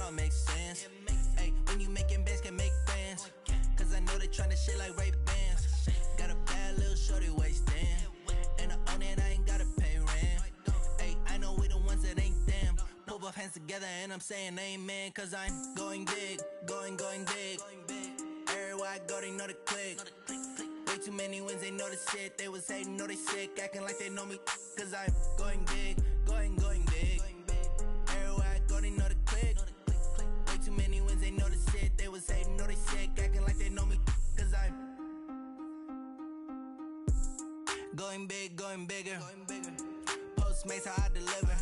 don't make sense. Hey, when you making bands, can make friends. Cause I know they tryna shit like Ray-Bans. Got a bad little shorty wasting. And I own it, I ain't gotta pay rent. Hey, I know we the ones that ain't them. Put both hands together and I'm saying amen. Cause I'm going big, going big. Everywhere I go, they know the click. Way too many wins, they know the shit. They was hating, know they sick, acting like they know me. Cause I'm going big, going big. Everywhere I go, they know the click. Way too many wins, they know the shit. They was hating, know they sick, acting like they know me. Cause I'm going big, going bigger. Postmates, how I deliver.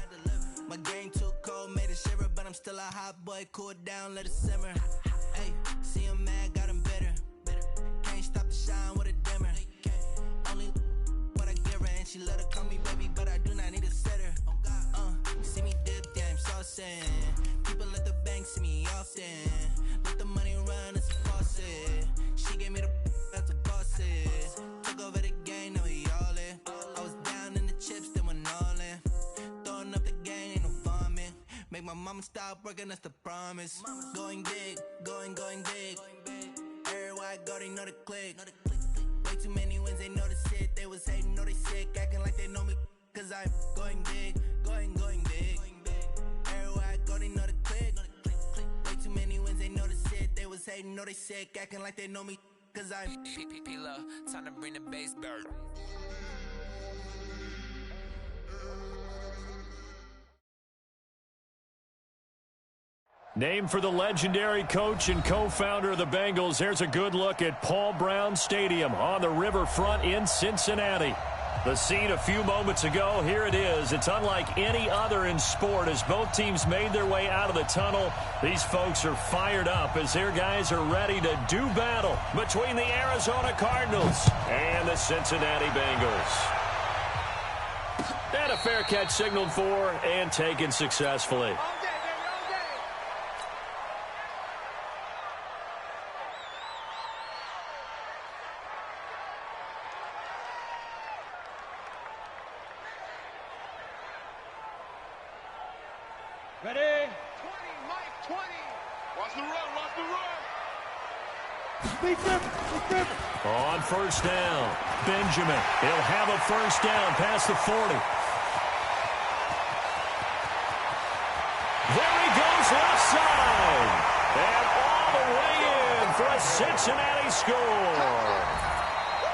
My game too cold, made it shiver. But I'm still a hot boy, cool it down, let it simmer. Hey, see him mad, got him bitter. Can't stop the shine with a dimmer. Only what I give her, and she let her call me baby, but I do not need a sitter. You see me dip, yeah, I'm saucing. People at the bank see me often. Let the money run, it's a faucet. She gave me the that's a boss it. Took over the game, now we all in. I was down in the chips, then went all in. Throwing up the game, ain't no vomit. Make my mama stop working, that's the promise. Going big, going big. Everywhere I go, they know the click. Way too many wins, they know the shit. They was hating, know they sick, acting like they know me. Cause I'm going big, going big. Everywhere I go, they know the click. Way too many wins, they know the shit. They was hating, know they sick, acting like they know me. Cause I'm P-P-P-Love, time to bring the bass bird. Named for the legendary coach and co-founder of the Bengals, here's a good look at Paul Brown Stadium on the riverfront in Cincinnati. The scene a few moments ago, here it is. It's unlike any other in sport as both teams made their way out of the tunnel. These folks are fired up as their guys are ready to do battle between the Arizona Cardinals and the Cincinnati Bengals. And a fair catch signaled for and taken successfully. Ready? 20, Mike, 20. Watch the run, watch the run. On first down, Benjamin. He'll have a first down past the 40. There he goes left side. And all the way in for a Cincinnati score.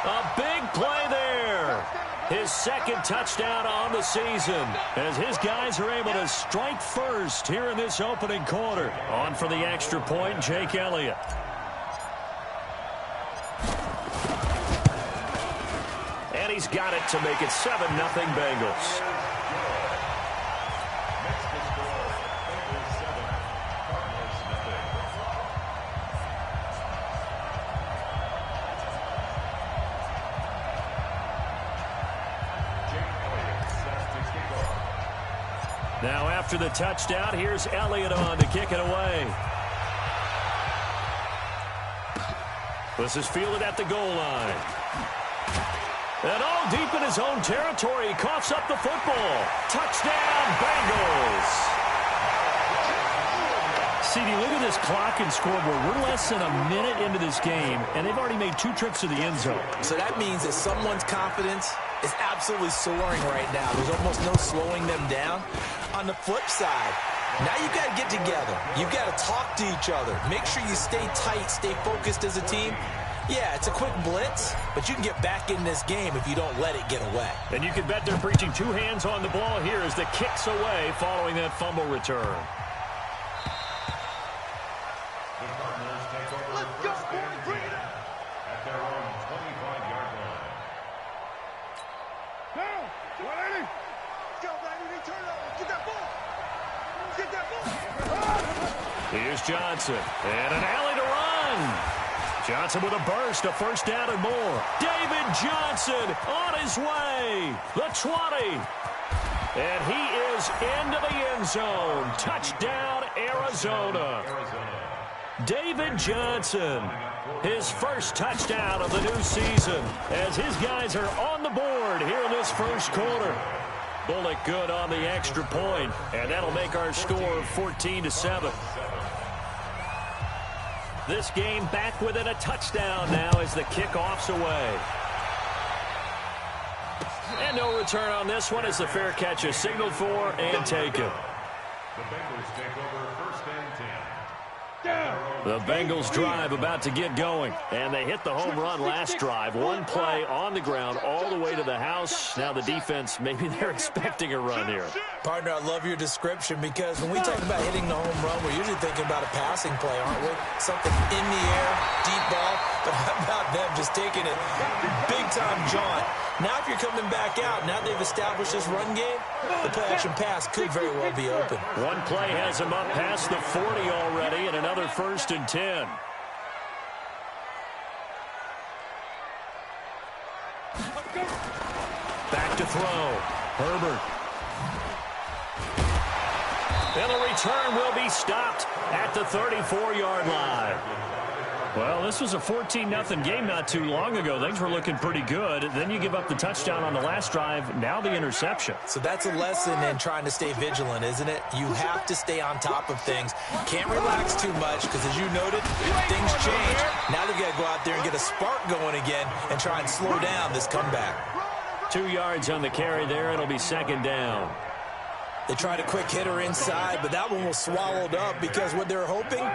A big play there. His second touchdown on the season as his guys are able to strike first here in this opening quarter. On for the extra point, Jake Elliott. And he's got it to make it 7-0 Bengals. Now after the touchdown, here's Elliott on to kick it away. This is fielded at the goal line. And all deep in his own territory, he coughs up the football. Touchdown, Bengals. CD, look at this clock and scoreboard. We're less than a minute into this game, and they've already made 2 trips to the end zone. So that means that someone's confidence is absolutely soaring right now. There's almost no slowing them down. On the flip side, now you got to get together. You got to talk to each other. Make sure you stay tight, stay focused as a team. Yeah, it's a quick blitz, but you can get back in this game if you don't let it get away. And you can bet they're preaching 2 hands on the ball here as the kick's away following that fumble return. Here's Johnson, and an alley to run. Johnson with a burst, a first down and more. David Johnson on his way. The 20. And he is into the end zone. Touchdown, Arizona. David Johnson, his first touchdown of the new season as his guys are on the board here in this first quarter. Bullock good on the extra point, and that'll make our score 14-7. This game back within a touchdown now as the kickoff's away. And no return on this one as the fair catch is signaled for and taken. The Bengals take over first and 10. The Bengals drive about to get going, and they hit the home run last drive. One play on the ground all the way to the house. Now the defense, maybe they're expecting a run here. Partner, I love your description because when we talk about hitting the home run, we're usually thinking about a passing play, aren't we? Something in the air, deep ball, but how about them just taking it big-time jaunt? Now if you're coming back out, now they've established this run game, the play-action pass could very well be open. One play has him up past the 40 already, and another first and 10. Back to throw. Herbert. And the return will be stopped at the 34-yard line. Well, this was a 14-0 game not too long ago. Things were looking pretty good. Then you give up the touchdown on the last drive. Now the interception. So that's a lesson in trying to stay vigilant, isn't it? You have to stay on top of things. Can't relax too much because, as you noted, things change. Now they've got to go out there and get a spark going again and try and slow down this comeback. 2 yards on the carry there. It'll be second down. They tried a quick hitter inside, but that one was swallowed up because what they're hoping,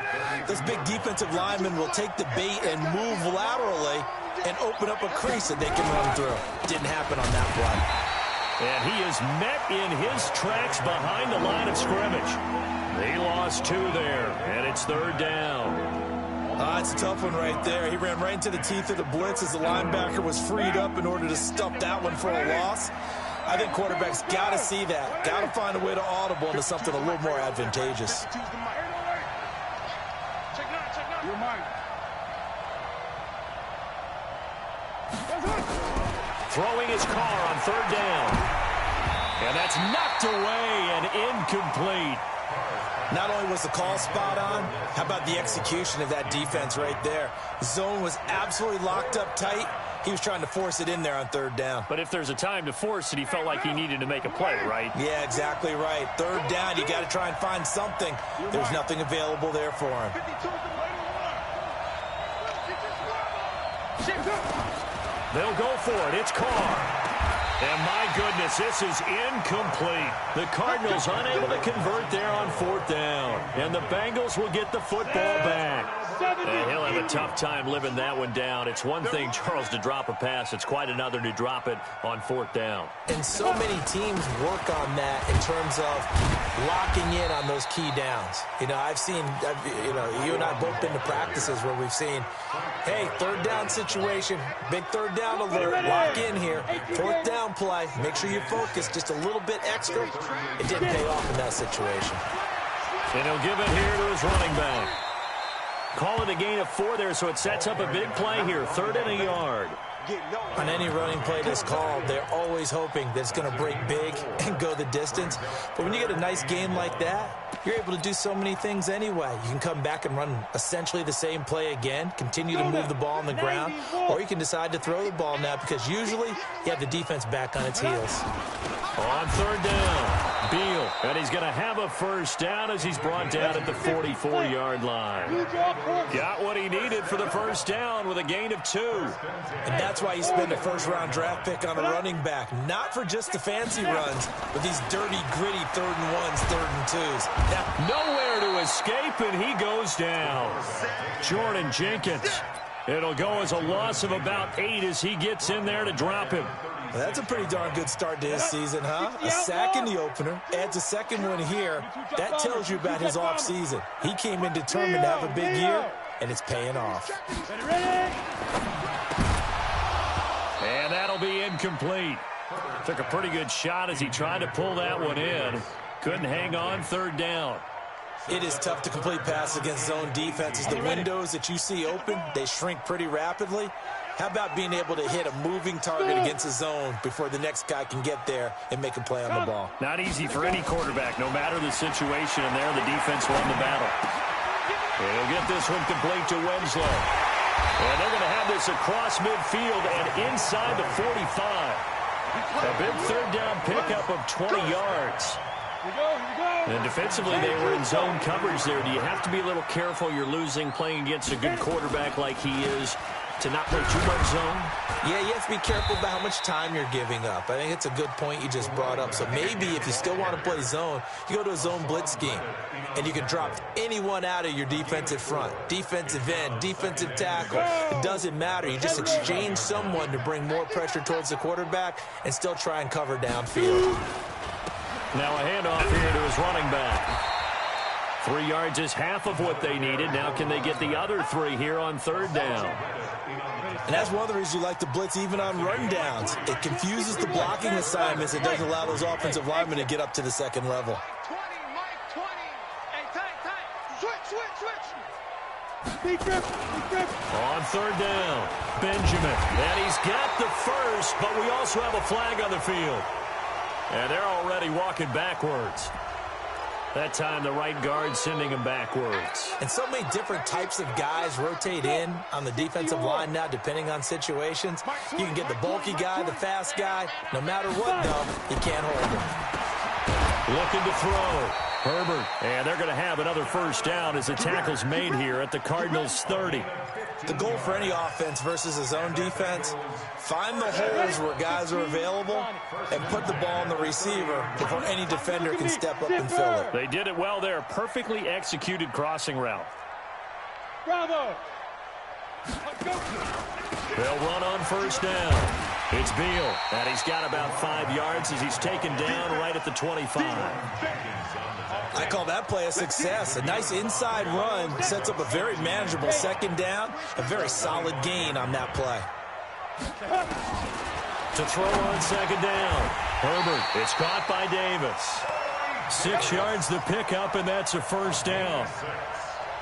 this big defensive lineman will take the bait and move laterally and open up a crease that they can run through. Didn't happen on that play. And he is met in his tracks behind the line of scrimmage. He lost 2 there, and it's third down. It's a tough one right there. He ran right into the teeth of the blitz as the linebacker was freed up in order to stop that one for a loss. I think quarterbacks got to see that. Got to find a way to audible into something a little more advantageous. Throwing his car on third down. And that's knocked away and incomplete. Not only was the call spot on, how about the execution of that defense right there? The zone was absolutely locked up tight. He was trying to force it in there on third down. But if there's a time to force it, he felt like he needed to make a play, right? Yeah, exactly right. Third down, you got to try and find something. There's nothing available there for him. They'll go for it. It's Carr. And my goodness, this is incomplete. The Cardinals unable to convert there on fourth down. And the Bengals will get the football back. And he'll have a tough time living that one down. It's one thing, Charles, to drop a pass. It's quite another to drop it on fourth down. And so many teams work on that in terms of locking in on those key downs. You know, you and I both been to practices where we've seen, hey, third down situation, big third down alert, lock in here. Fourth down play, make sure you focus just a little bit extra. It didn't pay off in that situation. And he'll give it here to his running back. Call it a gain of 4 there, so it sets up a big play here. 3rd and a yard. On any running play that's called, they're always hoping that it's going to break big and go the distance. But when you get a nice game like that, you're able to do so many things anyway. You can come back and run essentially the same play again, continue to move the ball on the ground, or you can decide to throw the ball now because usually you have the defense back on its heels. On third down, Beal, and he's going to have a first down as he's brought down at the 44-yard line. Got what he needed for the first down with a gain of 2. And that's why you spend a first-round draft pick on a running back, not for just the fancy runs, but these dirty, gritty 3rd and 1s, 3rd and 2s. Now, nowhere to escape, and he goes down. Jordan Jenkins. It'll go as a loss of about 8 as he gets in there to drop him. Well, that's a pretty darn good start to his season, huh? A sack in the opener, adds a second one here. That tells you about his offseason. He came in determined to have a big year, and it's paying off. And that'll be incomplete. Took a pretty good shot as he tried to pull that one in. Couldn't hang on, 3rd down. It is tough to complete passes against zone defenses. The windows that you see open, they shrink pretty rapidly. How about being able to hit a moving target against a zone before the next guy can get there and make a play on the ball? Not easy for any quarterback, no matter the situation, and there the defense won the battle. He'll get this one complete to Winslow. And they're going to have this across midfield and inside the 45. A big third down pickup of 20 yards. And defensively, they were in zone coverage there. Do you have to be a little careful? You're losing playing against a good quarterback like he is to not play too much zone? Yeah, you have to be careful about how much time you're giving up. I think it's a good point you just brought up. So maybe if you still want to play zone, you go to a zone blitz scheme. And you can drop anyone out of your defensive front. Defensive end, defensive tackle. It doesn't matter. You just exchange someone to bring more pressure towards the quarterback and still try and cover downfield. Now a handoff here to his running back. 3 yards is half of what they needed. Now can they get the other 3 here on third down? And that's one of the reasons you like to blitz even on rundowns. It confuses the blocking assignments. It doesn't allow those offensive linemen to get up to the second level. On third down, Benjamin. And he's got the first, but we also have a flag on the field. And they're already walking backwards. That time, the right guard sending him backwards. And so many different types of guys rotate in on the defensive line now, depending on situations. You can get the bulky guy, the fast guy. No matter what, though, you can't hold him. Looking to throw. Herbert. And they're going to have another first down as the tackle's made here at the Cardinals' 30. The goal for any offense versus a zone defense, find the holes where guys are available and put the ball on the receiver before any defender can step up and fill it. They did it well there. Perfectly executed crossing route. Bravo! They'll run on first down. It's Beal, and he's got about 5 yards as he's taken down right at the 25. I call that play a success. A nice inside run sets up a very manageable second down, a very solid gain on that play. To throw on second down. Herbert, it's caught by Davis. 6 yards the pickup, and that's a first down.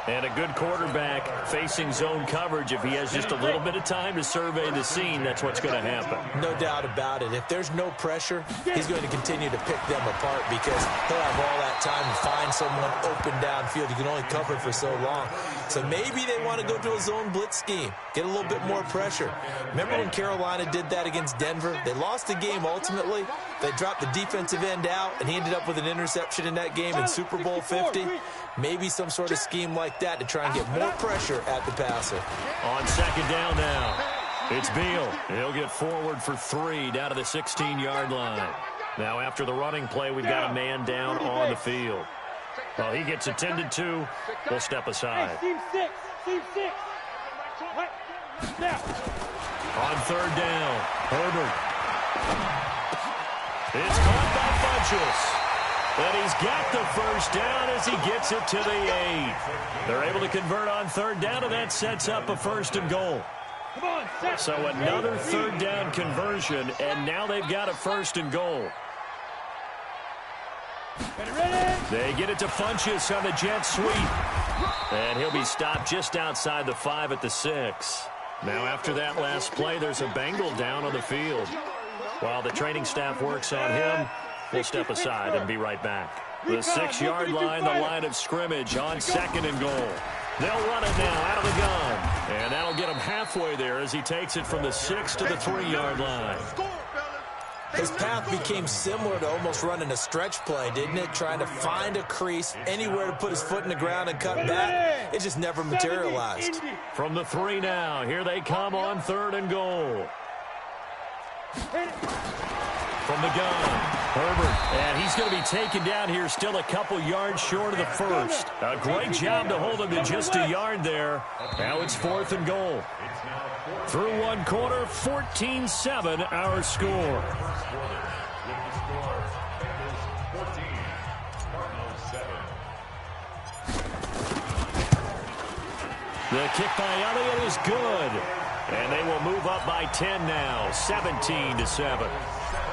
And a good quarterback facing zone coverage. If he has just a little bit of time to survey the scene, that's what's going to happen. No doubt about it. If there's no pressure, he's going to continue to pick them apart because he'll have all that time to find someone open downfield. You can only cover for so long. So maybe they want to go to a zone blitz scheme, get a little bit more pressure. Remember when Carolina did that against Denver? They lost the game ultimately. They dropped the defensive end out, and he ended up with an interception in that game in Super Bowl 50. Maybe some sort of scheme like that to try and get more pressure at the passer. On second down now, it's Beal. He'll get forward for 3 down to the 16-yard line. Now after the running play, we've got a man down on the field. Well, he gets attended to. We'll step aside. Team 6. On third down, Herbert. It's caught by Funchess. And he's got the first down as he gets it to the 8. They're able to convert on third down, and that sets up a first and goal. So another third down conversion, and now they've got a first and goal. They get it to Funchess on the jet sweep. And he'll be stopped just outside the 5 at the 6. Now after that last play, there's a Bengal down on the field. While the training staff works on him, we'll step aside and be right back. The 6-yard line, the line of scrimmage on second and goal. They'll run it now out of the gun. And that'll get him halfway there as he takes it from the 6 to the 3-yard line. His path became similar to almost running a stretch play, didn't it? Trying to find a crease, anywhere to put his foot in the ground and cut back. It just never materialized. From the 3 now, here they come on third and goal. From the gun, Herbert, and he's going to be taken down here still a couple yards short of the first. A great job to hold him to just a yard there. Now it's 4th and goal. Through one quarter, 14-7 our score. The kick by Elliott is good. And they will move up by 10 now, 17-7.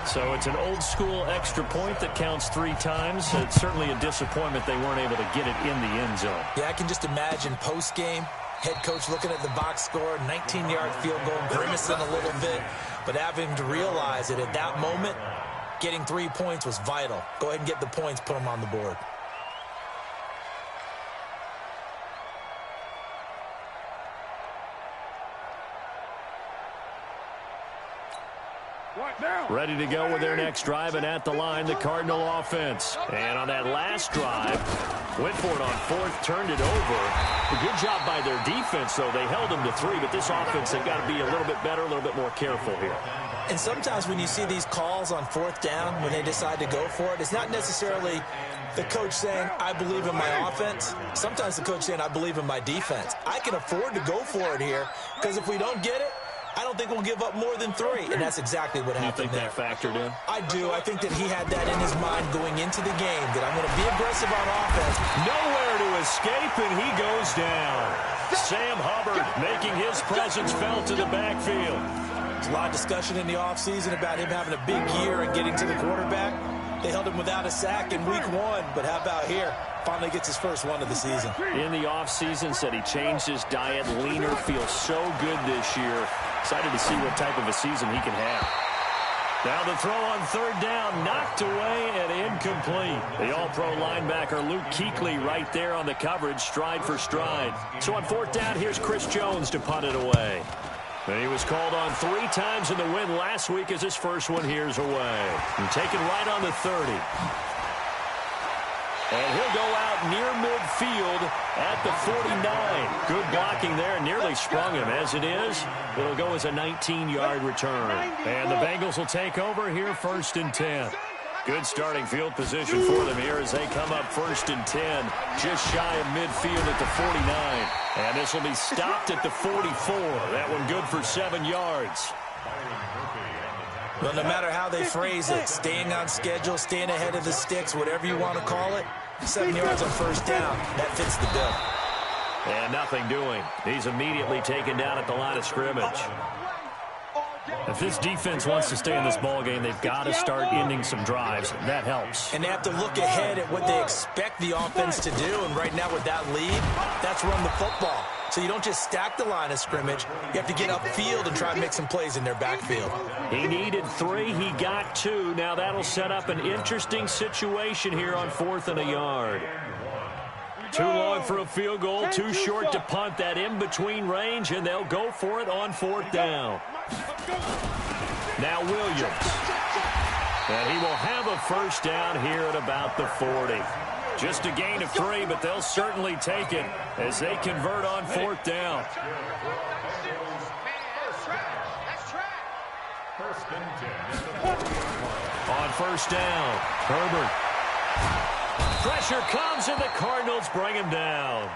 So it's an old-school extra point that counts 3 times. It's certainly a disappointment they weren't able to get it in the end zone. Yeah, I can just imagine post-game, head coach looking at the box score, 19-yard field goal, grimacing a little bit, but having to realize that at that moment, getting 3 points was vital. Go ahead and get the points, put them on the board. Right now. Ready to go with their next drive, and at the line, the Cardinal offense. And on that last drive, went for it on fourth, turned it over. A good job by their defense, though. They held them to 3, but this offense, they've got to be a little bit better, a little bit more careful here. And sometimes when you see these calls on fourth down, when they decide to go for it, it's not necessarily the coach saying, I believe in my offense. Sometimes the coach saying, I believe in my defense. I can afford to go for it here, because if we don't get it, I don't think we'll give up more than 3, and that's exactly what happened there. You think that factored in? I do. I think that he had that in his mind going into the game, that I'm going to be aggressive on offense. Nowhere to escape, and he goes down. Sam Hubbard making his presence felt to the backfield. There's a lot of discussion in the offseason about him having a big year and getting to the quarterback. They held him without a sack in week 1, but how about here? Finally gets his first one of the season. In the offseason, said he changed his diet, leaner, feels so good this year. Excited to see what type of a season he can have. Now the throw on third down, knocked away and incomplete. The all-pro linebacker Luke Kuechly right there on the coverage, stride for stride. So on fourth down, here's Chris Jones to punt it away. And he was called on 3 times in the win last week as his first one here's away. And taken right on the 30. And he'll go out near midfield at the 49. Good blocking there. Nearly sprung him. As it is, it'll go as a 19-yard return. And the Bengals will take over here 1st and 10. Good starting field position for them here as they come up 1st and 10. Just shy of midfield at the 49. And this will be stopped at the 44. That one good for 7 yards. Well, no matter how they phrase it, staying on schedule, staying ahead of the sticks, whatever you want to call it, 7 yards on first down, that fits the bill. And nothing doing. He's immediately taken down at the line of scrimmage. If this defense wants to stay in this ball game, they've got to start ending some drives. That helps. And they have to look ahead at what they expect the offense to do. And right now with that lead, that's run the football. So you don't just stack the line of scrimmage. You have to get upfield and try and make some plays in their backfield. He needed 3. He got 2. Now that'll set up an interesting situation here on 4th and a yard. Too long for a field goal, too short to punt. That in-between range, and they'll go for it on 4th down. Now Williams. And he will have a first down here at about the 40. Just a gain of 3, but they'll certainly take it as they convert on 4th down. On 1st down, Herbert. Pressure comes, and the Cardinals bring him down.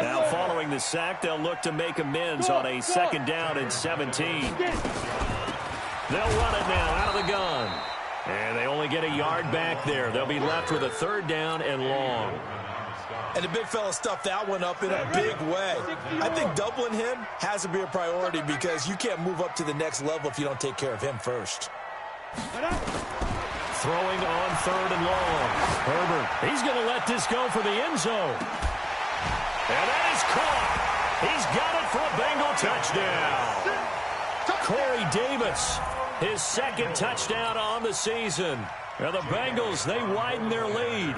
Now, following the sack, they'll look to make amends on a 2nd down and 17. They'll run it now out of the gun. And they only get a yard back there. They'll be left with a 3rd down and long. And the big fella stuffed that one up in a big way. I think doubling him has to be a priority because you can't move up to the next level if you don't take care of him first. Throwing on 3rd and long. Herbert, he's going to let this go for the end zone. And that is caught. He's got it for a Bengal touchdown. Corey Davis, his 2nd touchdown on the season. Now the Bengals, they widen their lead.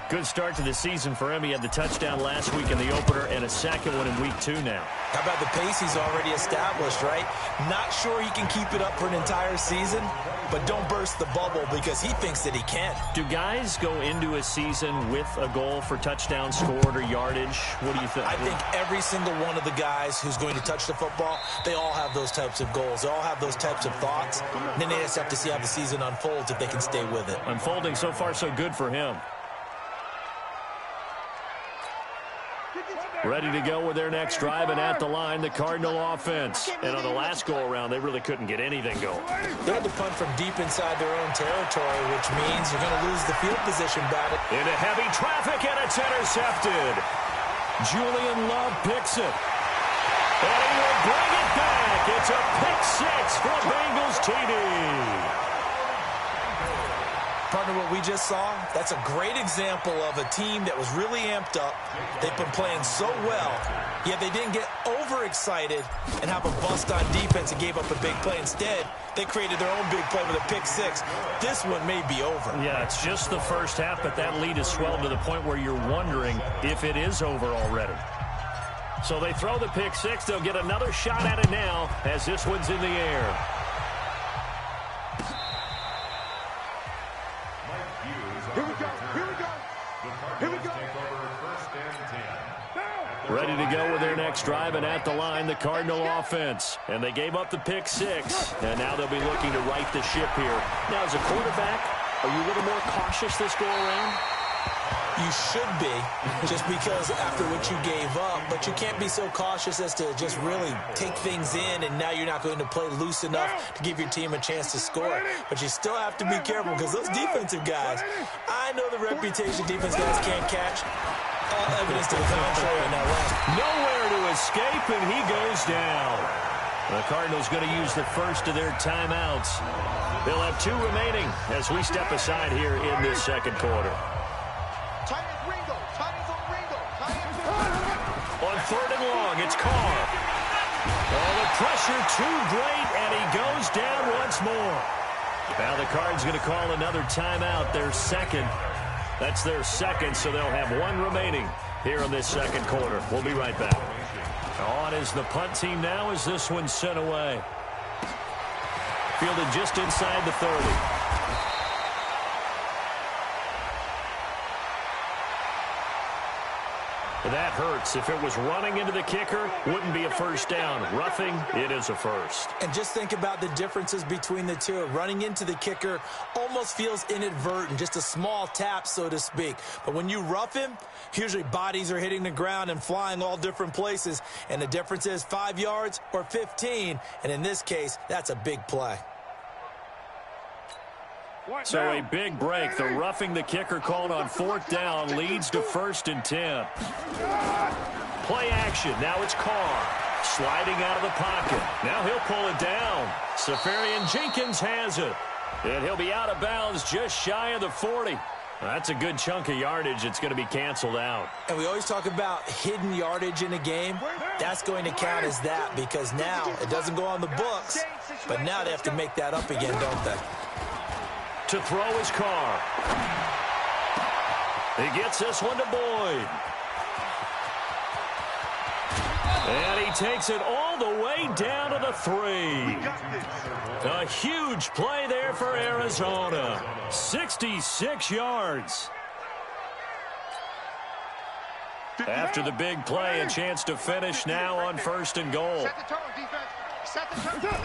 Good start to the season for him. He had the touchdown last week in the opener and a 2nd one in week 2 now. How about the pace he's already established, right? Not sure he can keep it up for an entire season, but don't burst the bubble because he thinks that he can. Do guys go into a season with a goal for touchdown scored or yardage? What do you think? I think every single one of the guys who's going to touch the football, they all have those types of goals. They all have those types of thoughts. And then they just have to see how the season unfolds if they can stay with it. Unfolding so far so good for him. Ready to go with their next drive, and at the line, the Cardinal offense. And on the last go-around, they really couldn't get anything going. They had to punt from deep inside their own territory, which means you're going to lose the field position battle. Into heavy traffic, and it's intercepted. Julian Love picks it. And he will bring it back. It's a pick 6 for Bengals TD. Partner, what we just saw, that's a great example of a team that was really amped up. They've been playing so well, yet they didn't get overexcited and have a bust on defense and gave up a big play. Instead, they created their own big play with a pick 6. This one may be over. Yeah, it's just the first half, but that lead has swelled to the point where you're wondering if it is over already. So they throw the pick 6. They'll get another shot at it now as this one's in the air. Here we go. Here we go. Here we go. Take over first and 10. Ready to go with their next drive, and at the line, the Cardinal offense. And they gave up the pick 6, and now they'll be looking to right the ship here. Now, as a quarterback, are you a little more cautious this go-around? You should be, just because after what you gave up, but you can't be so cautious as to just really take things in, and now you're not going to play loose enough to give your team a chance to score. But you still have to be careful, because those defensive guys, I know the reputation defense guys can't catch. All evidence to the contrary on that last. Nowhere to escape, and he goes down. The Cardinals going to use the first of their timeouts. They'll have 2 remaining as we step aside here in this second quarter. On 3rd and long, it's Carr. Oh, the pressure too great, and he goes down once more. Now the Cards going to call another timeout, their second. That's their second, so they'll have 1 remaining here in this second quarter. We'll be right back. On is the punt team now as this one's sent away. Fielded just inside the 30. That hurts. If it was running into the kicker, wouldn't be a first down. Roughing, it is a first. And just think about the differences between the two. Running into the kicker almost feels inadvertent, just a small tap, so to speak. But when you rough him, usually bodies are hitting the ground and flying all different places. And the difference is 5 yards or 15. And in this case, that's a big play. So a big break. The roughing the kicker called on 4th down leads to 1st and 10. Play action. Now it's Carr. Sliding out of the pocket. Now he'll pull it down. Safarian Jenkins has it. And he'll be out of bounds just shy of the 40. That's a good chunk of yardage. It's going to be canceled out. And we always talk about hidden yardage in a game. That's going to count as that, because now it doesn't go on the books, but now they have to make that up again, don't they? To throw his Carr. He gets this one to Boyd. And he takes it all the way down to the 3. A huge play there for Arizona. 66 yards. After the big play, a chance to finish now on 1st and goal. Set the tone, defense. Set the tone.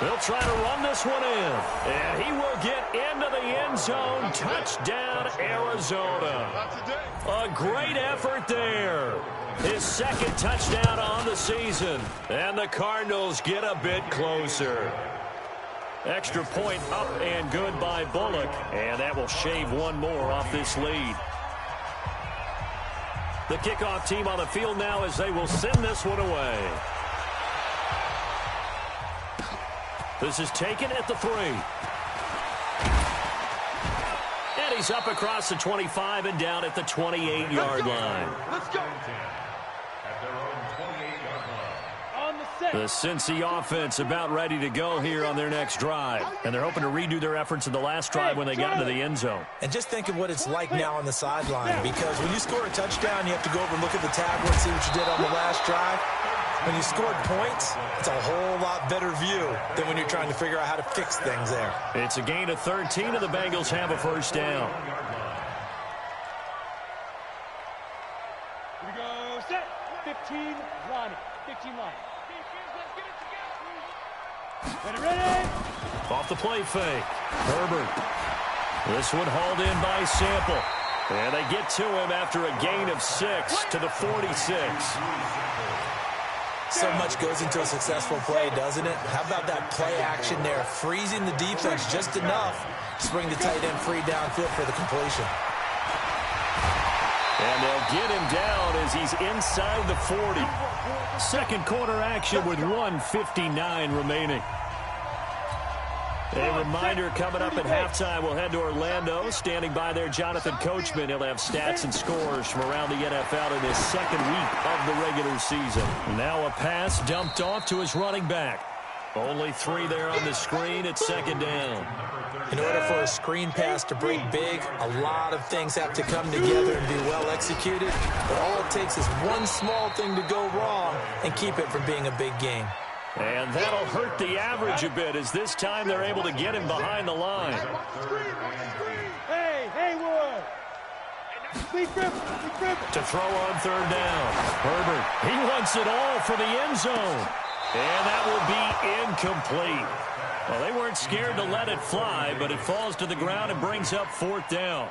They'll try to run this one in, and he will get into the end zone. Touchdown, Arizona. A great effort there. His 2nd touchdown on the season, and the Cardinals get a bit closer. Extra point up and good by Bullock, and that will shave 1 more off this lead. The kickoff team on the field now as they will send this one away. This is taken at the 3. And he's up across the 25 and down at the 28-yard line. Let's go. At their own 28-yard line. On the set. The Cincy offense about ready to go here on their next drive. And they're hoping to redo their efforts in the last drive when they got into the end zone. And just think of what it's like now on the sideline, because when you score a touchdown, you have to go over and look at the tablet and see what you did on the last drive. When you scored points, it's a whole lot better view than when you're trying to figure out how to fix things there. It's a gain of 13, and the Bengals have a first down. Here we go. Set. 15 line. 15 line. Ready. Off the play fake. Herbert. This one hauled in by Sample. And they get to him after a gain of 6 to the 46. So much goes into a successful play, doesn't it? How about that play action there, freezing the defense just enough to bring the tight end free downfield for the completion. And they'll get him down as he's inside the 40. Second quarter action with 1:59 remaining. A reminder coming up at halftime, we'll head to Orlando. Standing by there, Jonathan Coachman. He'll have stats and scores from around the NFL in his second week of the regular season. Now a pass dumped off to his running back. Only 3 there on the screen at 2nd down. In order for a screen pass to break big, a lot of things have to come together and be well executed. But all it takes is one small thing to go wrong and keep it from being a big game. And that'll hurt the average a bit as this time they're able to get him behind the line. Hey, Haywood. To throw on third down. Herbert, he wants it all for the end zone. And that will be incomplete. Well, they weren't scared to let it fly, but it falls to the ground and brings up fourth down.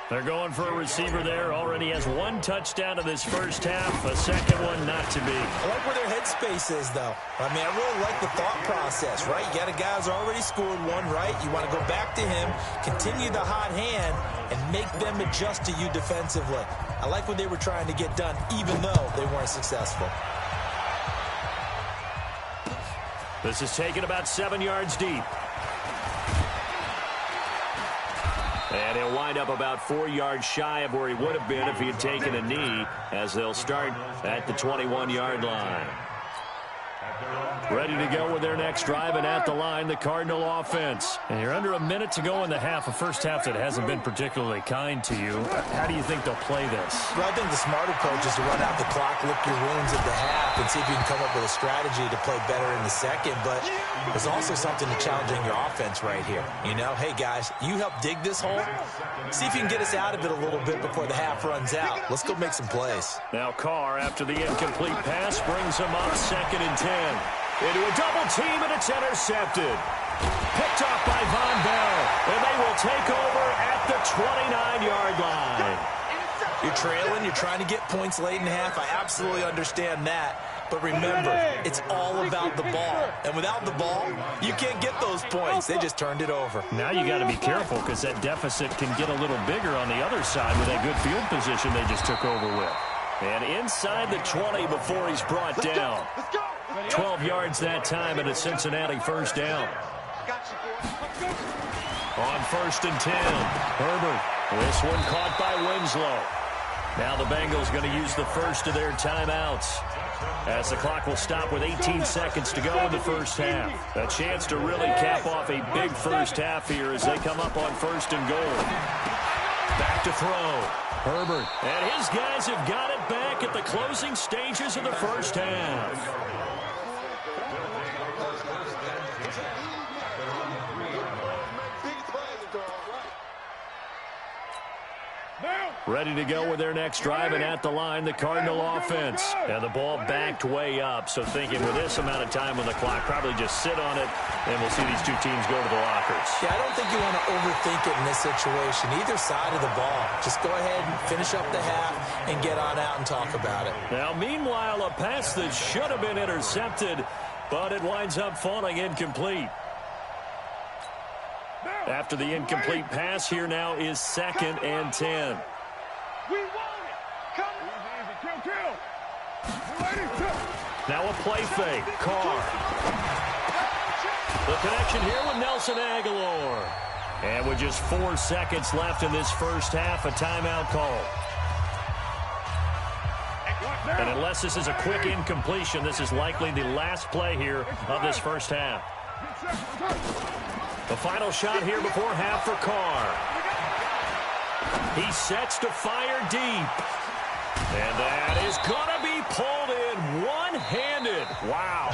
They're going for a receiver there. Already has one touchdown in this first half. A second one not to be. I like where their headspace is, though. I mean, I really like the thought process, right? You got a guy who's already scored one, right? You want to go back to him, continue the hot hand, and make them adjust to you defensively. I like what they were trying to get done, even though they weren't successful. This is taken about 7 yards deep. And he'll wind up about 4 yards shy of where he would have been if he had taken a knee, as they'll start at the 21-yard line. Ready to go with their next drive, and at the line, the Cardinal offense. And you're under a minute to go in the half, a first half that hasn't been particularly kind to you. How do you think they'll play this? Well, I think the smart approach is to run out the clock, lick your wounds at the half, and see if you can come up with a strategy to play better in the second. But there's also something to challenging your offense right here. You know, hey, guys, you help dig this hole. See if you can get us out of it a little bit before the half runs out. Let's go make some plays. Now Carr, after the incomplete pass, brings him up 2nd and 10. Into a double team, and it's intercepted. Picked off by Von Bell, and they will take over at the 29-yard line. You're trailing, you're trying to get points late in the half. I absolutely understand that. But remember, it's all about the ball. And without the ball, you can't get those points. They just turned it over. Now you got to be careful because that deficit can get a little bigger on the other side with that good field position they just took over with. And inside the 20 before he's brought down. 12 yards that time, and a Cincinnati first down. On 1st and 10, Herbert. This one caught by Winslow. Now the Bengals going to use the first of their timeouts, as the clock will stop with 18 seconds to go in the first half. A chance to really cap off a big first half here as they come up on 1st and goal. Back to throw. Herbert, and his guys have got it back at the closing stages of the first half. Ready to go with their next drive, and at the line, the Cardinal offense. And the ball backed way up, so thinking with this amount of time on the clock, probably just sit on it, and we'll see these two teams go to the lockers. Yeah, I don't think you want to overthink it in this situation. Either side of the ball. Just go ahead and finish up the half and get on out and talk about it. Now, meanwhile, a pass that should have been intercepted, but it winds up falling incomplete. After the incomplete pass, here now is 2nd and 10. We want it. Come on. Kill. Now a play fake. Carr. The connection here with Nelson Aguilar. And with just 4 seconds left in this first half, a timeout call. And unless this is a quick incompletion, this is likely the last play here of this first half. The final shot here before half for Carr. He sets to fire deep. And that is going to be pulled in one-handed. Wow.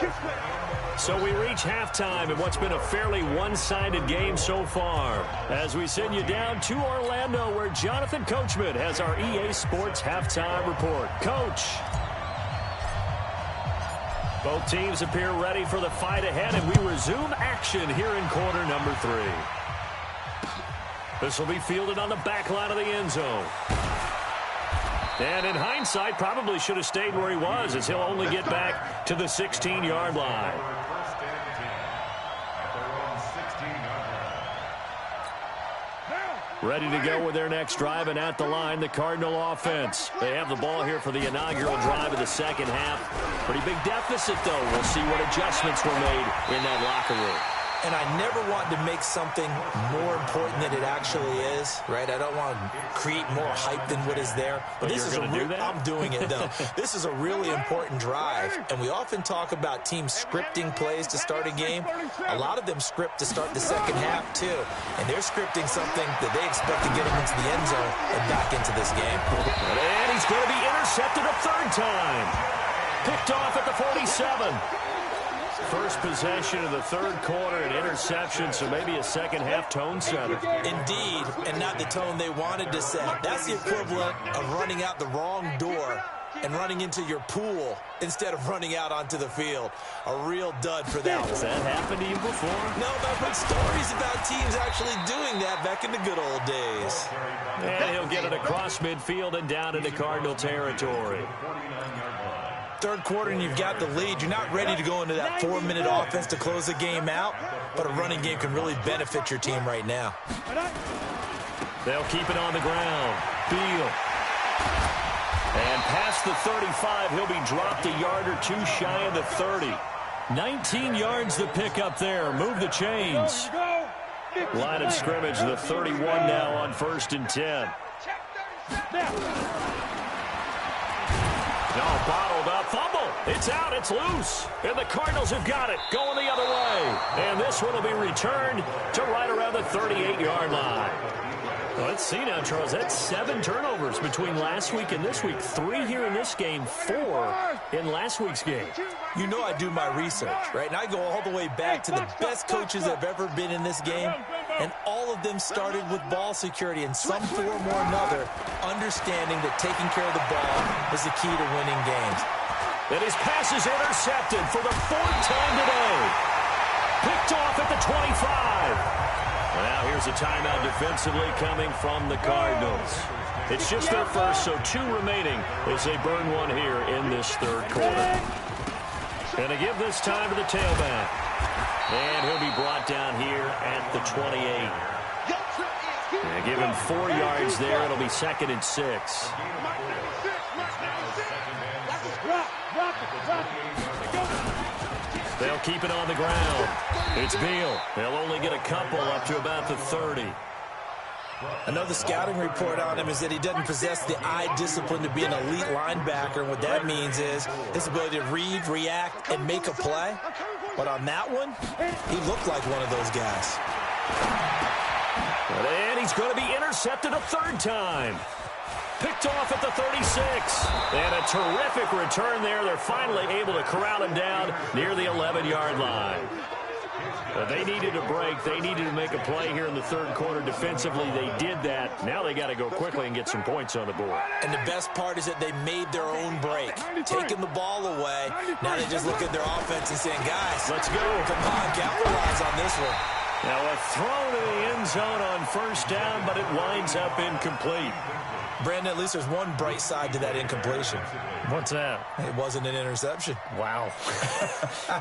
So we reach halftime in what's been a fairly one-sided game so far, as we send you down to Orlando, where Jonathan Coachman has our EA Sports halftime report. Coach. Both teams appear ready for the fight ahead, and we resume action here in quarter number 3. This will be fielded on the back line of the end zone. And in hindsight, probably should have stayed where he was, as he'll only get back to the 16-yard line. Ready to go with their next drive, and at the line, the Cardinal offense. They have the ball here for the inaugural drive of the second half. Pretty big deficit, though. We'll see what adjustments were made in that locker room. And I never want to make something more important than it actually is, right? I don't want to create more hype than what is there. But this is I'm doing it, though. This is a really important drive. And we often talk about teams scripting plays to start a game. A lot of them script to start the second half, too. And they're scripting something that they expect to get them into the end zone and back into this game. And he's going to be intercepted a third time. Picked off at the 47. First possession of the third quarter, an interception, so maybe a second-half tone setter. Indeed, and not the tone they wanted to set. That's the equivalent of running out the wrong door and running into your pool instead of running out onto the field. A real dud for that one. Has that happened to you before? No, but I've heard stories about teams actually doing that back in the good old days. And he'll get it across midfield and down into Cardinal territory. Third quarter and you've got the lead. You're not ready to go into that 4-minute offense to close the game out, but a running game can really benefit your team right now. They'll keep it on the ground. Beal. And past the 35, he'll be dropped a yard or two shy of the 30. 19 yards to pick up there. Move the chains. Line of scrimmage, the 31 now on 1st and 10. No, bottled up. Fumble. It's out. It's loose. And the Cardinals have got it. Going the other way. And this one will be returned to right around the 38-yard line. Well, let's see now, Charles. That's 7 turnovers between last week and this week. 3 here in this game, 4 in last week's game. You know I do my research, right? And I go all the way back to the best coaches that have ever been in this game. And all of them started with ball security in some form or another, understanding that taking care of the ball is the key to winning games. And his pass is intercepted for the 4th time today. Picked off at the 25. Now here's a timeout defensively coming from the Cardinals. It's just their first, so 2 remaining as they burn one here in this third quarter. And to give this time to the tailback. And he'll be brought down here at the 28. And give him 4 yards there. It'll be 2nd and 6. They'll keep it on the ground. It's Beal. They'll only get a couple up to about the 30. I know the scouting report on him is that he doesn't possess the eye discipline to be an elite linebacker. And what that means is his ability to read, react, and make a play. But on that one, he looked like one of those guys. And he's going to be intercepted a 3rd time. Picked off at the 36. And a terrific return there. They're finally able to corral him down near the 11-yard line. They needed a break. They needed to make a play here in the third quarter defensively. They did that. Now they got to go quickly and get some points on the board. And the best part is that they made their own break, taking the ball away. Now they just look at their offense and saying, guys, let's go. Come on, capitalize on this one. Now a throw to the end zone on 1st down, but it winds up incomplete. Brandon, at least there's one bright side to that incompletion. What's that? It wasn't an interception. Wow.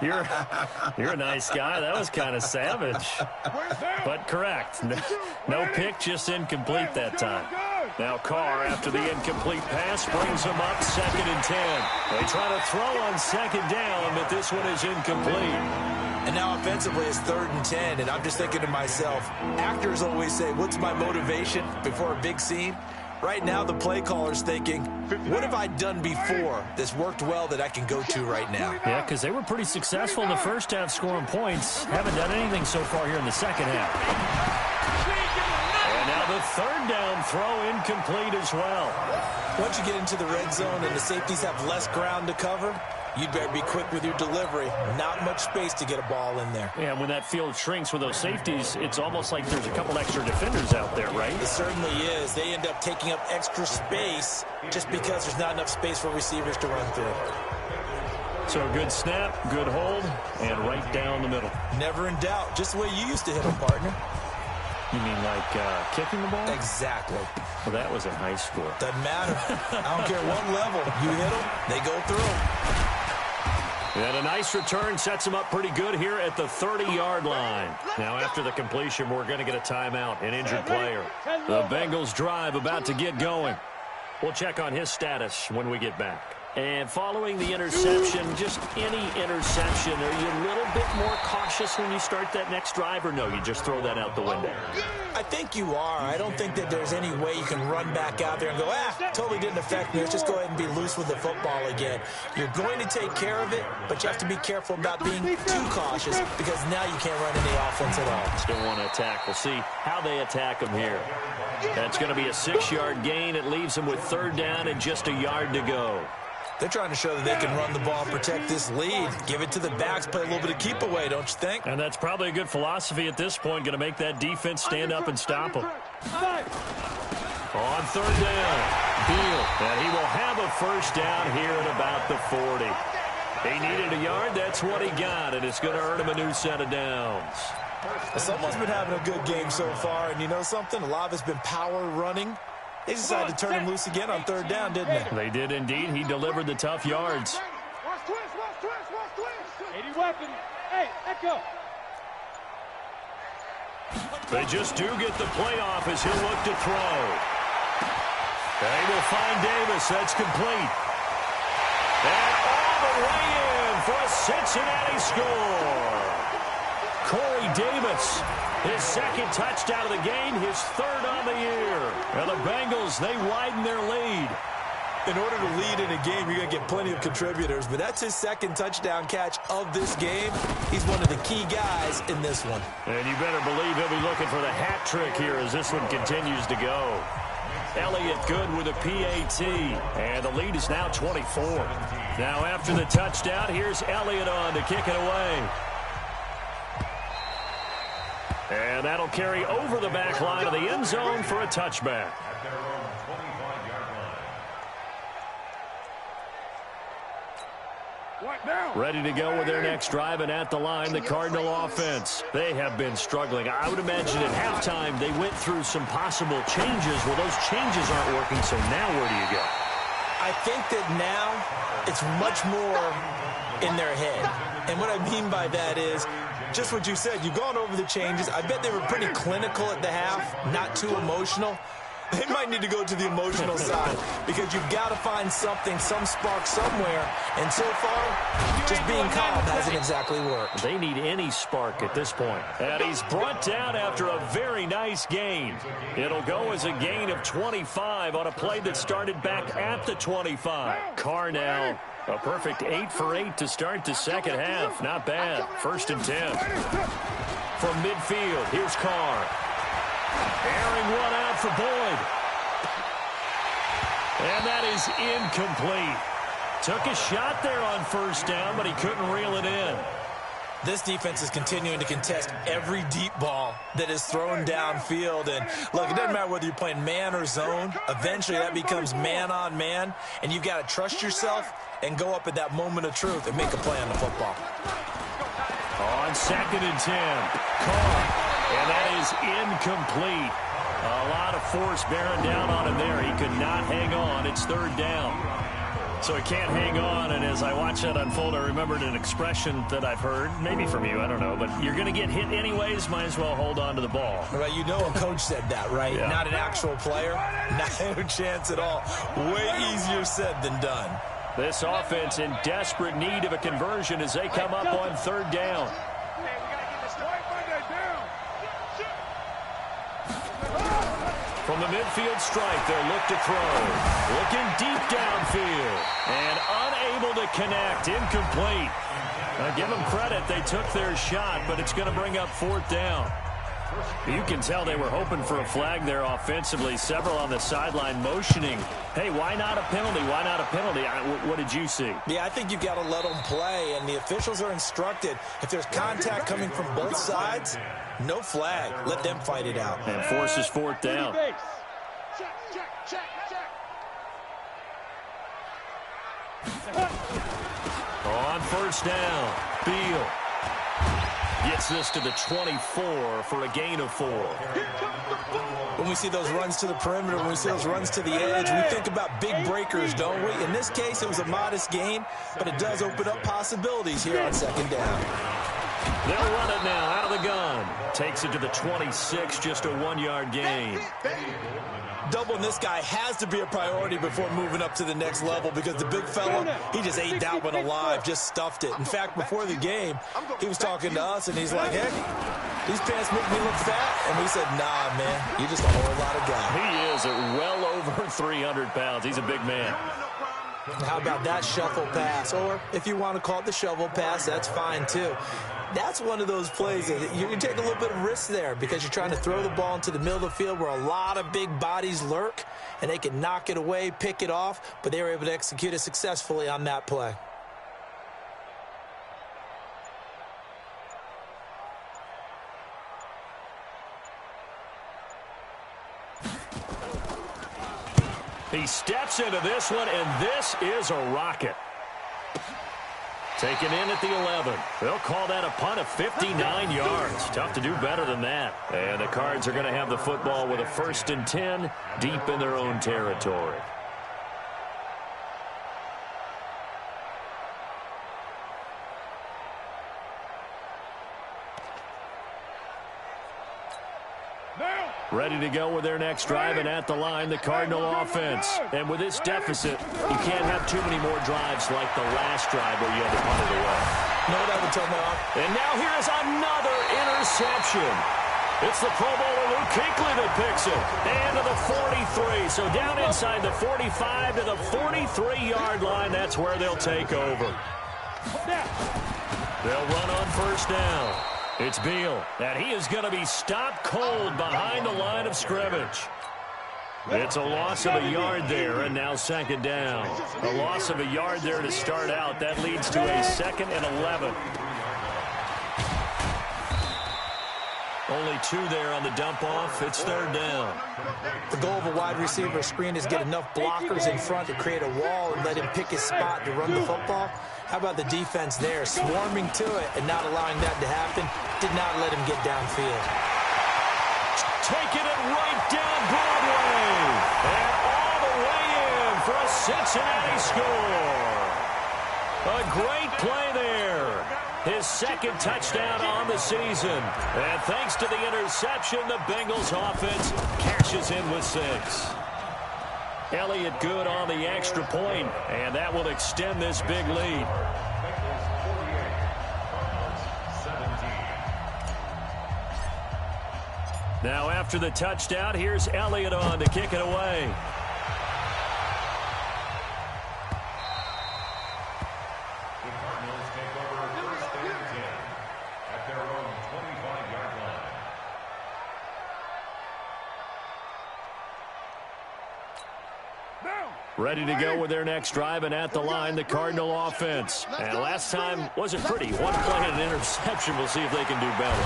You're a nice guy. That was kind of savage. But correct. No pick, just incomplete that time. Now Carr, after the incomplete pass, brings him up 2nd and 10. They try to throw on 2nd down, but this one is incomplete. And now offensively it's 3rd and 10, and I'm just thinking to myself, actors always say, what's my motivation before a big scene? Right now, the play caller's thinking, what have I done before that's worked well that I can go to right now? Yeah, because they were pretty successful in the first half scoring points. Haven't done anything so far here in the second half. And now the 3rd down throw incomplete as well. Once you get into the red zone and the safeties have less ground to cover, you'd better be quick with your delivery. Not much space to get a ball in there. Yeah, when that field shrinks with those safeties, it's almost like there's a couple extra defenders out there, right? It certainly is. They end up taking up extra space just because there's not enough space for receivers to run through. So a good snap, good hold, and right down the middle. Never in doubt. Just the way you used to hit them, partner. You mean like kicking the ball? Exactly. Well, that was in high school. Doesn't matter. I don't care what level. You hit them, they go through. And a nice return sets him up pretty good here at the 30-yard line. Now, after the completion, we're going to get a timeout, an injured player. The Bengals drive about to get going. We'll check on his status when we get back. And following the interception, just any interception, are you a little bit more cautious when you start that next drive, or no, you just throw that out the window? I think you are. I don't think that there's any way you can run back out there and go, totally didn't affect me. Let's just go ahead and be loose with the football again. You're going to take care of it, but you have to be careful about being too cautious because now you can't run any offense at all. Still want to attack. We'll see how they attack him here. That's going to be a 6-yard gain. It leaves him with 3rd down and just a yard to go. They're trying to show that they can run the ball and protect this lead. Give it to the backs, play a little bit of keep away, don't you think? And that's probably a good philosophy at this point, going to make that defense stand up and stop them. On third down, Beal, and he will have a first down here at about the 40. He needed a yard, that's what he got, and it's going to earn him a new set of downs. Someone's been having a good game so far, and you know something? A lot of it's been power running. They decided to turn him loose again on third down, didn't they? They did indeed. He delivered the tough yards. 80 weapon. Hey, echo. They just do get the playoff as he'll look to throw. They will find Davis. That's complete. And all the way in for a Cincinnati score. Corey Davis, his second touchdown of the game, his third on the year. And the Bengals, they widen their lead. In order to lead in a game, you're going to get plenty of contributors, but that's his second touchdown catch of this game. He's one of the key guys in this one. And you better believe he'll be looking for the hat trick here as this one continues to go. Elliott good with a PAT, and the lead is now 24. Now after the touchdown, here's Elliott on to kick it away. And that'll carry over the back line of the end zone for a touchback. Ready to go with their next drive, and at the line, the Cardinal offense. They have been struggling. I would imagine at halftime they went through some possible changes. Well, those changes aren't working, so now where do you go? I think that now it's much more in their head. And what I mean by that is just what you said. You've gone over the changes. I bet they were pretty clinical at the half, not too emotional. They might need to go to the emotional side because you've got to find something, some spark somewhere. And so far, just being calm hasn't exactly worked. They need any spark at this point. And he's brought down after a very nice gain. It'll go as a gain of 25 on a play that started back at the 25. Carr now, a perfect 8 for 8 to start the second half. Not bad. 1st and 10. From midfield, here's Carr. Airing one out for Boyd. And that is incomplete. Took a shot there on first down, but he couldn't reel it in. This defense is continuing to contest every deep ball that is thrown downfield. And, look, it doesn't matter whether you're playing man or zone. Eventually, that becomes man-on-man. And you've got to trust yourself and go up at that moment of truth and make a play on the football. On 2nd and 10, Carr. And that is incomplete. A lot of force bearing down on him there. He could not hang on. It's 3rd down. So he can't hang on, and as I watch that unfold, I remembered an expression that I've heard, maybe from you, I don't know, but you're going to get hit anyways, might as well hold on to the ball. Right, you know a coach said that, right? Yeah. Not an actual player. Not a chance at all. Way easier said than done. This offense in desperate need of a conversion as they come up on 3rd down. From the midfield strike, they'll look to throw. Looking deep downfield. And unable to connect. Incomplete. Give them credit. They took their shot, but it's going to bring up 4th down. You can tell they were hoping for a flag there offensively. Several on the sideline motioning. Hey, why not a penalty? Why not a penalty? What did you see? Yeah, I think you've got to let them play, and the officials are instructed. If there's contact coming from both sides, no flag. Let them fight it out. And forces 4th down. On 1st down, Beal gets this to the 24 for a gain of 4. When we see those runs to the perimeter, when we see those runs to the edge, we think about big breakers, don't we? In this case, it was a modest gain, but it does open up possibilities here on 2nd down. They'll run it now out of the gun. Takes it to the 26, just a 1-yard gain. Doubling this guy has to be a priority before moving up to the next level because the big fella, he just ate that one alive, just stuffed it. In fact, before the game, he was talking to us, and he's like, heck, these pants make me look fat. And we said, nah, man, you're just a whole lot of guy. He is at well over 300 pounds. He's a big man. How about that shuffle pass? Or if you want to call it the shovel pass, that's fine too. That's one of those plays that you can take a little bit of risk there because you're trying to throw the ball into the middle of the field where a lot of big bodies lurk, and they can knock it away, pick it off, but they were able to execute it successfully on that play. He steps into this one, and this is a rocket. Taken in at the 11. They'll call that a punt of 59 yards. Tough to do better than that. And the Cards are going to have the football with a 1st and 10 deep in their own territory. Ready to go with their next drive, and at the line, the Cardinal offense. And with this deficit, you can't have too many more drives like the last drive where you had to punt it away. You know what I would tell Mel? And now here is another interception. It's the Pro Bowler Luke Kuechly that picks it. And to the 43. So down inside the 45 to the 43-yard line. That's where they'll take over. They'll run on 1st down. It's Beal, and he is going to be stopped cold behind the line of scrimmage. It's a loss of a yard there, and now 2nd down. A loss of a yard there to start out. That leads to a 2nd and 11. Only 2 there on the dump-off. It's 3rd down. The goal of a wide receiver screen is get enough blockers in front to create a wall and let him pick his spot to run the football. How about the defense there, swarming to it and not allowing that to happen? Did not let him get downfield. Taking it right down Broadway. And all the way in for a Cincinnati score. A great play there. His 2nd touchdown on the season. And thanks to the interception, the Bengals offense cashes in with 6. Elliott good on the extra point, and that will extend this big lead. Now after the touchdown, here's Elliott on to kick it away. The Cardinals take over 1st and 10 at their own 25-yard line. Ready to go with their next drive, and at the line, the Cardinal offense. And last time wasn't pretty. 1 play and an interception. We'll see if they can do better.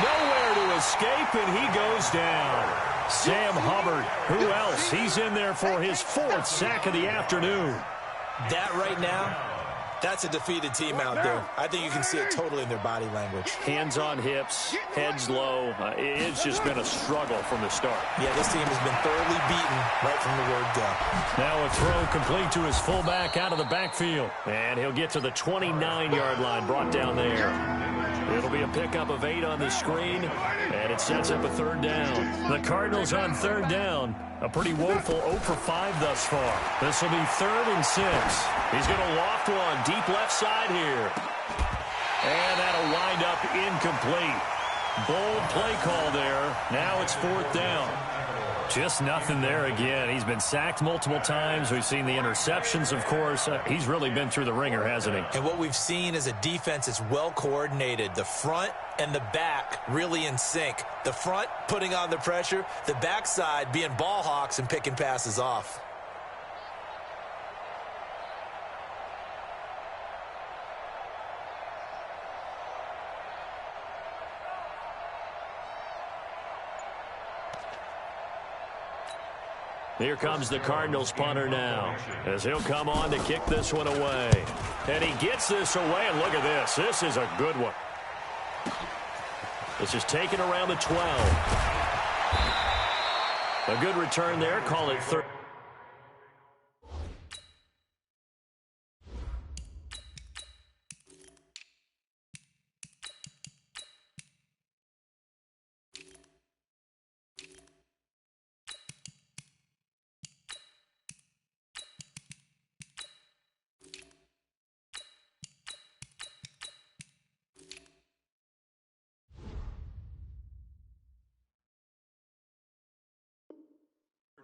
Nowhere to escape, and he goes down. Sam Hubbard, who else? He's in there for his 4th sack of the afternoon. That right now, that's a defeated team out there. I think you can see it totally in their body language. Hands on hips, heads low. It's just been a struggle from the start. Yeah, this team has been thoroughly beaten right from the word go. Now a throw complete to his fullback out of the backfield. And he'll get to the 29-yard line, brought down there. It'll be a pickup of 8 on the screen, and it sets up a 3rd down. The Cardinals on 3rd down. A pretty woeful 0 for 5 thus far. This will be 3rd and 6. He's going to loft one deep left side here. And that'll wind up incomplete. Bold play call there. Now it's 4th down. Just nothing there again. He's been sacked multiple times. We've seen the interceptions, of course. He's really been through the ringer, hasn't he? And what we've seen is a defense that's well coordinated. The front and the back really in sync. The front putting on the pressure. The backside being ball hawks and picking passes off. Here comes the Cardinals punter now, as he'll come on to kick this one away. And he gets this away, and look at this. This is a good one. This is taken around the 12. A good return there. Call it 3rd.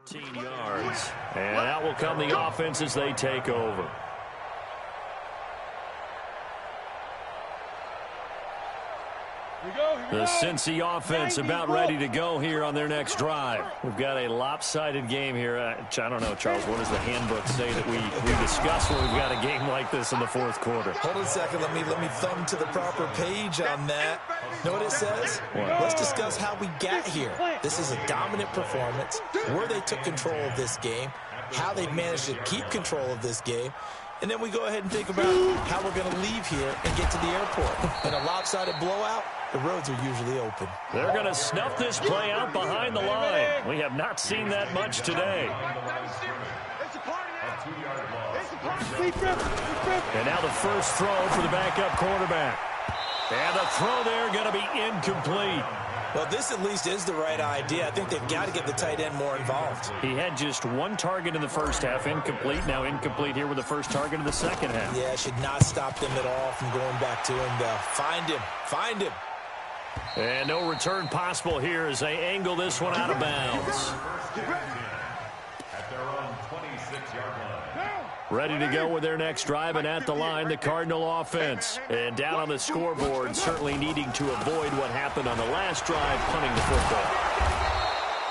15 yards. And out will come the offense as they take over. The Cincy offense about ready to go here on their next drive. We've got a lopsided game here. I don't know, Charles, what does the handbook say that we discuss when we've got a game like this in the fourth quarter? Hold on a second. Let me thumb to the proper page on that. Know what it says? Let's discuss how we got here. This is a dominant performance, where they took control of this game, how they've managed to keep control of this game, and then we go ahead and think about how we're going to leave here and get to the airport. In a lopsided blowout, the roads are usually open. They're going to snuff this play out behind the line. We have not seen that much today. And now the first throw for the backup quarterback. And the throw there going to be incomplete. Well, this at least is the right idea. I think they've got to get the tight end more involved. He had just one target in the first half, incomplete. Now incomplete here with the first target in the second half. Yeah, should not stop them at all from going back to him, though. Find him. Find him. And no return possible here as they angle this one out of bounds. At their own 26-yard line. Ready to go with their next drive, and at the line, the Cardinal offense. And down on the scoreboard, certainly needing to avoid what happened on the last drive, punting the football.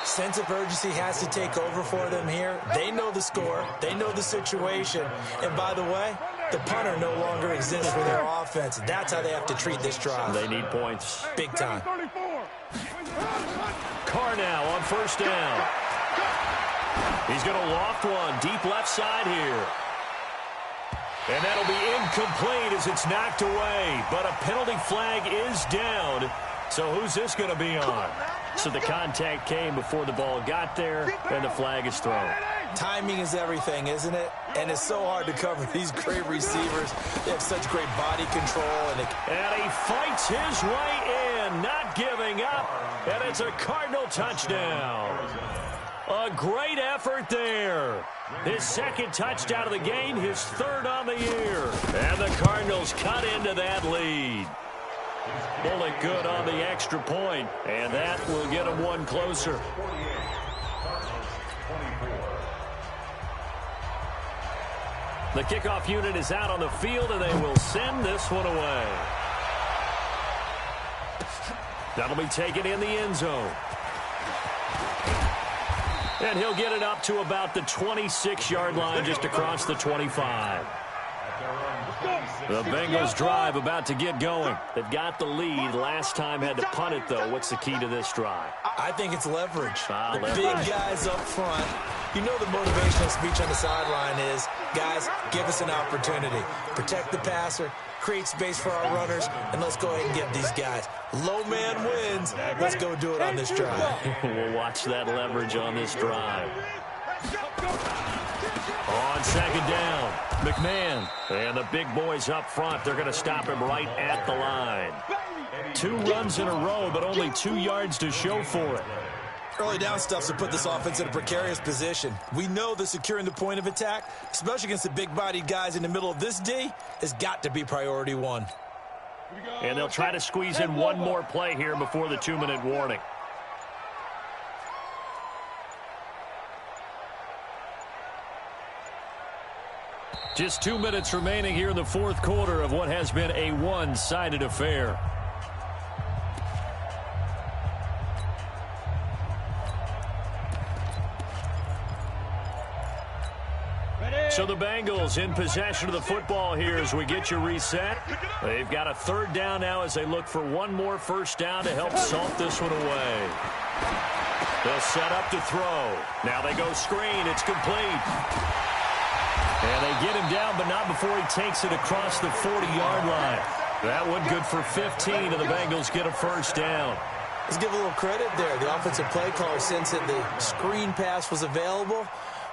Sense of urgency has to take over for them here. They know the score. They know the situation. And by the way, the punter no longer exists for their offense. That's how they have to treat this drive. They need points. Big time. Carr now on first down. He's going to loft one deep left side here. And that'll be incomplete as it's knocked away. But a penalty flag is down. So who's this going to be on? So the contact came before the ball got there, and the flag is thrown. Timing is everything, isn't it? And it's so hard to cover these great receivers. They have such great body control. And he fights his way in, not giving up. And it's a Cardinal touchdown. A great effort there. His second touchdown of the game, his third on the year. And the Cardinals cut into that lead. Bullet good on the extra point, and that will get them one closer. The kickoff unit is out on the field, and they will send this one away. That'll be taken in the end zone. And he'll get it up to about the 26-yard line, just across the 25. The Bengals drive about to get going. They've got the lead. Last time had to punt it, though. What's the key to this drive? I think it's leverage. Leverage. Big guys up front. You know the motivational speech on the sideline is, guys, give us an opportunity. Protect the passer, create space for our runners, and let's go ahead and get these guys. Low man wins. Let's go do it on this drive. We'll watch that leverage on this drive. On second down, McMahon. And the big boys up front, they're going to stop him right at the line. 2 runs in a row, but only 2 yards to show for it. Early down stuffs to put this offense in a precarious position. We know that securing the point of attack, especially against the big-bodied guys in the middle of this D, has got to be priority one. And they'll try to squeeze in one more play here before the 2-minute warning. Just 2 minutes remaining here in the fourth quarter of what has been a one-sided affair. So the Bengals in possession of the football here as we get you reset. They've got a third down now as they look for one more first down to help salt this one away. They'll set up to throw. Now they go screen. It's complete. And they get him down, but not before he takes it across the 40-yard line. That one good for 15, and the Bengals get a first down. Let's give a little credit there. The offensive play caller sensed that the screen pass was available.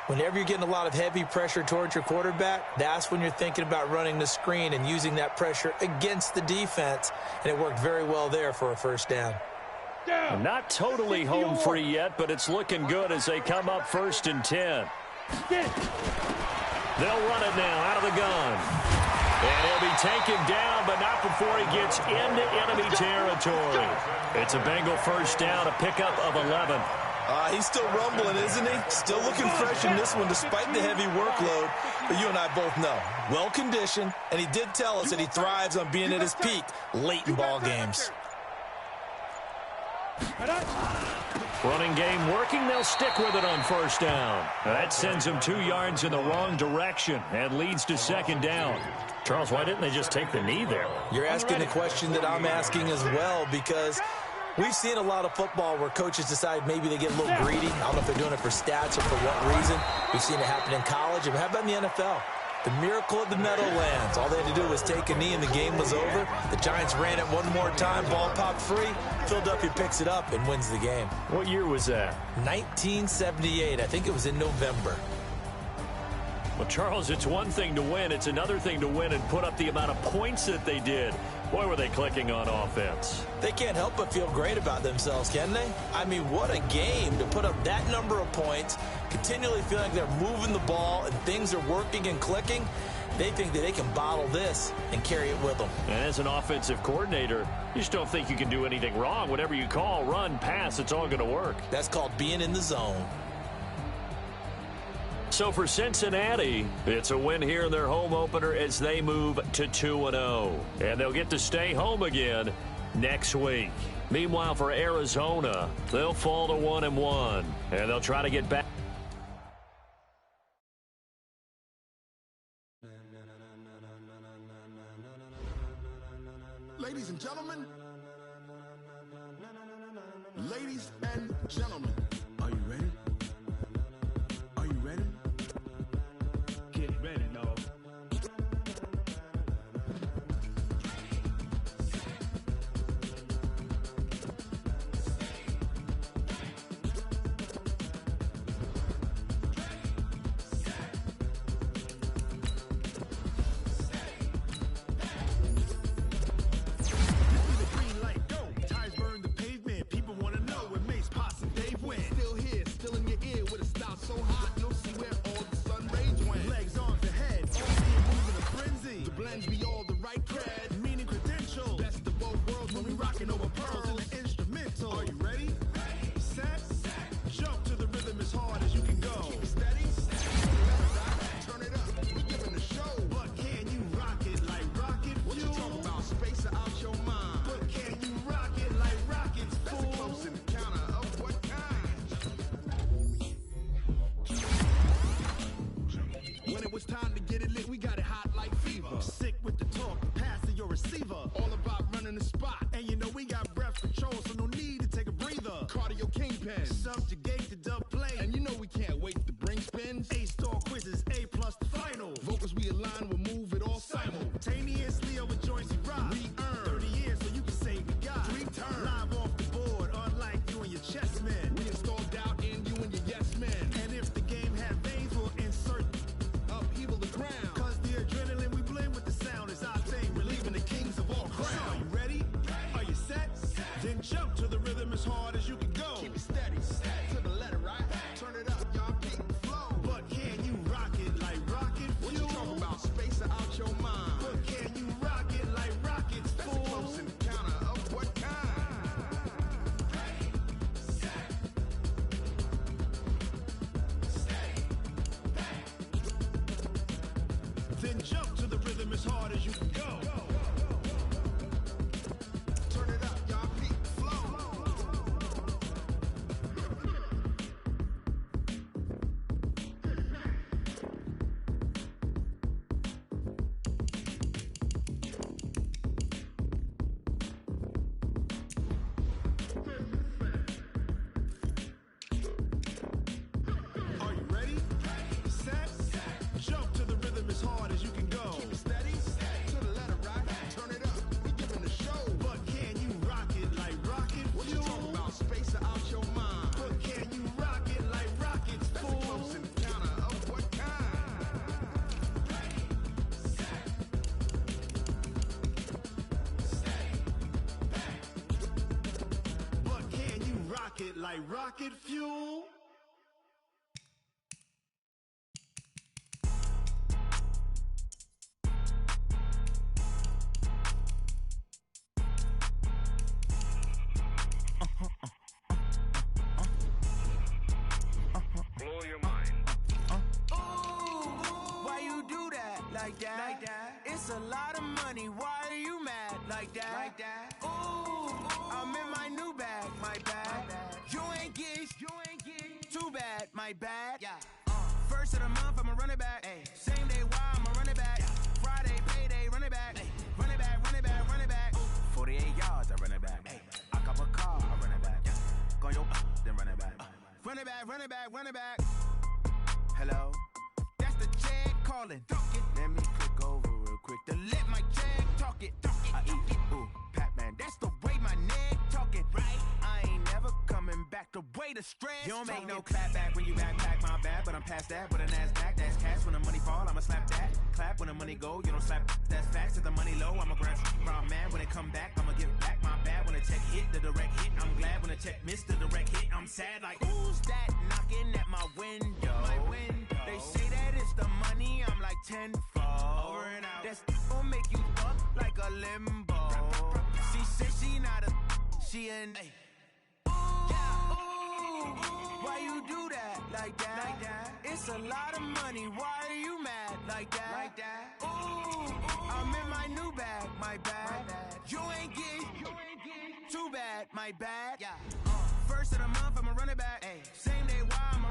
Whenever you're getting a lot of heavy pressure towards your quarterback, that's when you're thinking about running the screen and using that pressure against the defense. And it worked very well there for a first down. Not totally home free yet, but it's looking good as they come up 1st and 10. They'll run it now out of the gun. And he'll be taken down, but not before he gets into enemy territory. It's a Bengal first down, a pickup of 11. He's still rumbling, isn't he? Still looking fresh in this one despite the heavy workload. But you and I both know, well-conditioned, and he did tell us that he thrives on being at his peak late in ball games. Running game working. They'll stick with it on first down. That sends them 2 yards in the wrong direction and leads to second down. Charles, why didn't they just take the knee there? You're asking the question that I'm asking as well, because we've seen a lot of football where coaches decide maybe they get a little greedy. I don't know if they're doing it for stats or for what reason. We've seen it happen in college. And how about in the NFL? The miracle of the Meadowlands. All they had to do was take a knee and the game was over. The Giants ran it one more time. Ball popped free. Philadelphia picks it up and wins the game. What year was that? 1978. I think it was in November. Well, Charles, it's one thing to win. It's another thing to win and put up the amount of points that they did. Boy, were they clicking on offense. They can't help but feel great about themselves, can they? I mean, what a game to put up that number of points, continually feeling like they're moving the ball and things are working and clicking. They think that they can bottle this and carry it with them. And as an offensive coordinator, you just don't think you can do anything wrong. Whatever you call, run, pass, it's all going to work. That's called being in the zone. So for Cincinnati, it's a win here in their home opener as they move to 2-0. And they'll get to stay home again next week. Meanwhile, for Arizona, they'll fall to 1-1. And they'll try to get back. Ladies and gentlemen, ladies and gentlemen, are you ready? Are you ready? Get ready, dog. Then jump to the rhythm as hard as you can go. Turn it up, y'all. Peak flow. Are you ready? Set. Jump to the rhythm as hard as you can go. Keep it steady, to the letter, right? Turn it up, we giving the show. But can you rock it like rocket fuel? What you talking about, space or out your mind? But can you rock it like rockets, fool? That's a close encounter of what kind? But can you rock it like rocket fuel? like that. It's a lot of money, why are you mad like that? Ooh, I'm in my new bag, my bad. You ain't get too bad, my bad. First of the month, I'ma run it back. Same day, why I'ma run it back. Friday, payday, run it back. Run it back, run it back, run it back. 48 yards, I run it back. I cop a car, I run it back. Go yo, then run it back. Run it back, run it back, run it back. Hello? That's the check calling. Let me click over real quick to let my check talk it. I eat it, ooh, Pac-Man. That's the way my neck talking. Right? I ain't never coming back. The way the stress. You don't make no clap back when you backpack, my bad. But I'm past that. But a NASDAQ, that's cash. When the money fall, I'ma slap that. Clap when the money go, you don't slap. That's facts. If the money low, I'ma grab round man. When it come back, I'ma give back my bad. When the check hit, the direct hit. I'm glad when the check missed the direct hit. I'm sad like, who's that knocking at my window? They say that it's the money, I'm like tenfold. Over and out. That's gon' make you fuck like a limbo. She said she not a, she an. Ooh, why you do that like that? It's a lot of money, why are you mad like that? Ooh, I'm in my new bag, my bad. You ain't get too bad, my bad. First of the month, I'ma run it back. Same day, why I'ma